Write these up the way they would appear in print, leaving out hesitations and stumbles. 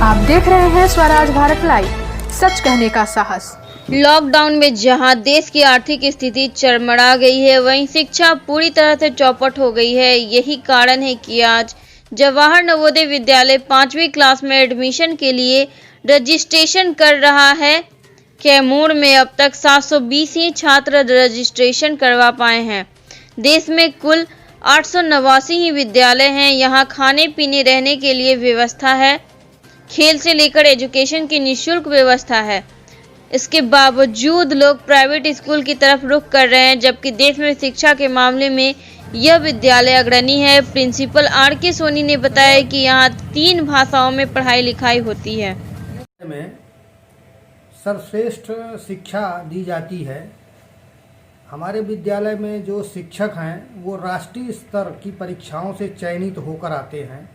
आप देख रहे हैं स्वराज भारत लाइव, सच कहने का साहस। लॉकडाउन में जहां देश की आर्थिक स्थिति चरमरा गई है, वहीं शिक्षा पूरी तरह से चौपट हो गई है। यही कारण है कि आज जवाहर नवोदय विद्यालय 5वीं क्लास में एडमिशन के लिए रजिस्ट्रेशन कर रहा है। कैमूर में अब तक 720 ही छात्र रजिस्ट्रेशन करवा पाए हैं। देश में कुल 889 ही विद्यालय हैं। यहाँ खाने पीने रहने के लिए व्यवस्था है। खेल से लेकर एजुकेशन की निःशुल्क व्यवस्था है। इसके बावजूद लोग प्राइवेट स्कूल की तरफ रुख कर रहे हैं, जबकि देश में शिक्षा के मामले में यह विद्यालय अग्रणी है। प्रिंसिपल RK सोनी ने बताया कि यहाँ 3 भाषाओं में पढ़ाई लिखाई होती है। में सर्वश्रेष्ठ शिक्षा दी जाती है। हमारे विद्यालय में जो शिक्षक हैं वो राष्ट्रीय स्तर की परीक्षाओं से चयनित होकर आते हैं,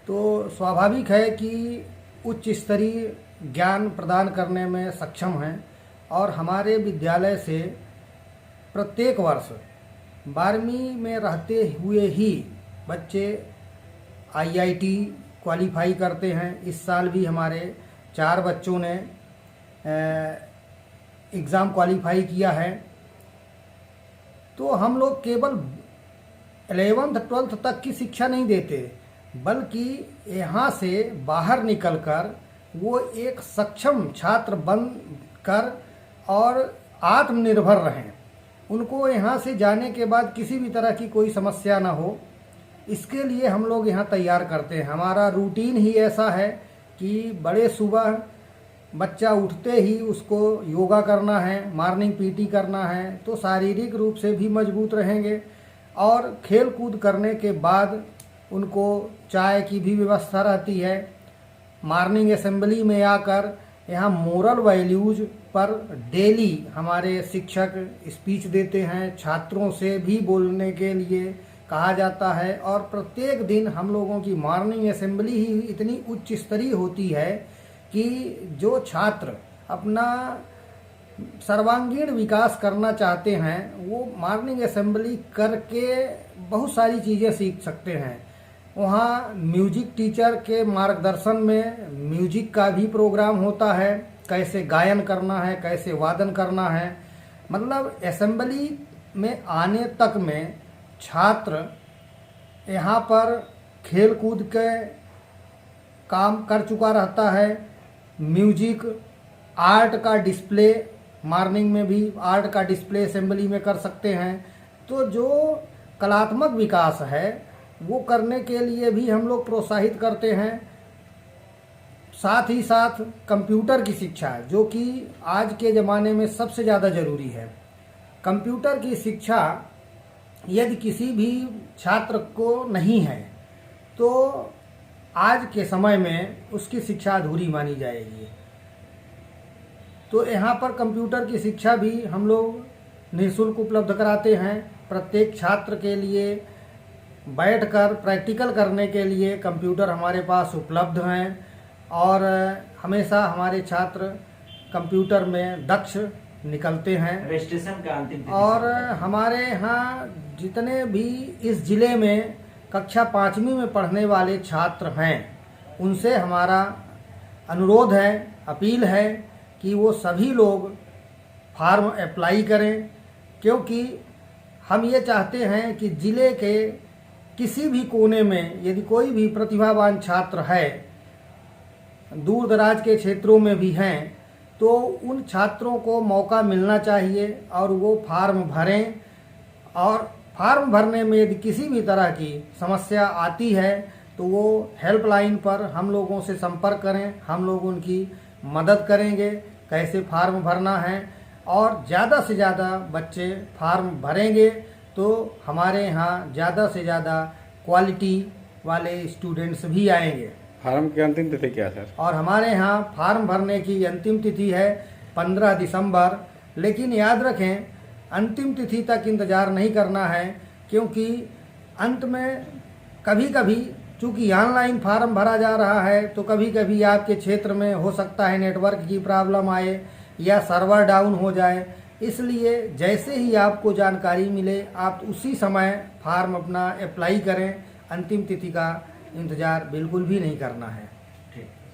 तो स्वाभाविक है कि उच्च स्तरीय ज्ञान प्रदान करने में सक्षम हैं। और हमारे विद्यालय से प्रत्येक वर्ष 12वीं में रहते हुए ही बच्चे IIT क्वालिफाई करते हैं। इस साल भी हमारे 4 बच्चों ने एग्ज़ाम क्वालिफाई किया है। तो हम लोग केवल 11th 12th तक की शिक्षा नहीं देते, बल्कि यहाँ से बाहर निकलकर वो एक सक्षम छात्र बनकर और आत्मनिर्भर रहें। उनको यहाँ से जाने के बाद किसी भी तरह की कोई समस्या ना हो, इसके लिए हम लोग यहाँ तैयार करते हैं। हमारा रूटीन ही ऐसा है कि बड़े सुबह बच्चा उठते ही उसको योगा करना है, मॉर्निंग PT करना है, तो शारीरिक रूप से भी मजबूत रहेंगे। और खेल कूद करने के बाद उनको चाय की भी व्यवस्था रहती है। मॉर्निंग असेंबली में आकर यहाँ मोरल वैल्यूज पर डेली हमारे शिक्षक स्पीच देते हैं। छात्रों से भी बोलने के लिए कहा जाता है। और प्रत्येक दिन हम लोगों की मॉर्निंग असेंबली ही इतनी उच्च स्तरीय होती है कि जो छात्र अपना सर्वांगीण विकास करना चाहते हैं वो मॉर्निंग असेंबली करके बहुत सारी चीज़ें सीख सकते हैं। वहाँ म्यूजिक टीचर के मार्गदर्शन में म्यूजिक का भी प्रोग्राम होता है, कैसे गायन करना है, कैसे वादन करना है। मतलब असेंबली में आने तक में छात्र यहाँ पर खेल कूद के काम कर चुका रहता है। म्यूजिक, आर्ट का डिस्प्ले, मॉर्निंग में भी आर्ट का डिस्प्ले असेंबली में कर सकते हैं। तो जो कलात्मक विकास है वो करने के लिए भी हम लोग प्रोत्साहित करते हैं। साथ ही साथ कंप्यूटर की शिक्षा, जो कि आज के ज़माने में सबसे ज़्यादा ज़रूरी है। कंप्यूटर की शिक्षा यदि किसी भी छात्र को नहीं है तो आज के समय में उसकी शिक्षा अधूरी मानी जाएगी। तो यहाँ पर कंप्यूटर की शिक्षा भी हम लोग निःशुल्क उपलब्ध कराते हैं। प्रत्येक छात्र के लिए बैठकर प्रैक्टिकल करने के लिए कंप्यूटर हमारे पास उपलब्ध हैं। और हमेशा हमारे छात्र कंप्यूटर में दक्ष निकलते हैं। रजिस्ट्रेशन का अंतिम और हमारे यहाँ जितने भी इस ज़िले में कक्षा 5वीं में पढ़ने वाले छात्र हैं, उनसे हमारा अनुरोध है, अपील है कि वो सभी लोग फार्म अप्लाई करें, क्योंकि हम ये चाहते हैं कि ज़िले के किसी भी कोने में यदि कोई भी प्रतिभावान छात्र है, दूर दराज के क्षेत्रों में भी हैं, तो उन छात्रों को मौका मिलना चाहिए और वो फार्म भरें। और फार्म भरने में यदि किसी भी तरह की समस्या आती है तो वो हेल्पलाइन पर हम लोगों से संपर्क करें, हम लोग उनकी मदद करेंगे कैसे फार्म भरना है। और ज़्यादा से ज़्यादा बच्चे फार्म भरेंगे तो हमारे यहाँ ज़्यादा से ज़्यादा क्वालिटी वाले स्टूडेंट्स भी आएंगे। फार्म की अंतिम तिथि क्या सर? और हमारे यहाँ फार्म भरने की अंतिम तिथि है 15 दिसंबर। लेकिन याद रखें, अंतिम तिथि तक इंतज़ार नहीं करना है, क्योंकि अंत में कभी कभी चूँकि ऑनलाइन फार्म भरा जा रहा है तो कभी कभी आपके क्षेत्र में हो सकता है नेटवर्क की प्रॉब्लम आए या सर्वर डाउन हो जाए। इसलिए जैसे ही आपको जानकारी मिले आप उसी समय फार्म अपना अप्लाई करें। अंतिम तिथि का इंतज़ार बिल्कुल भी नहीं करना है। ठीक।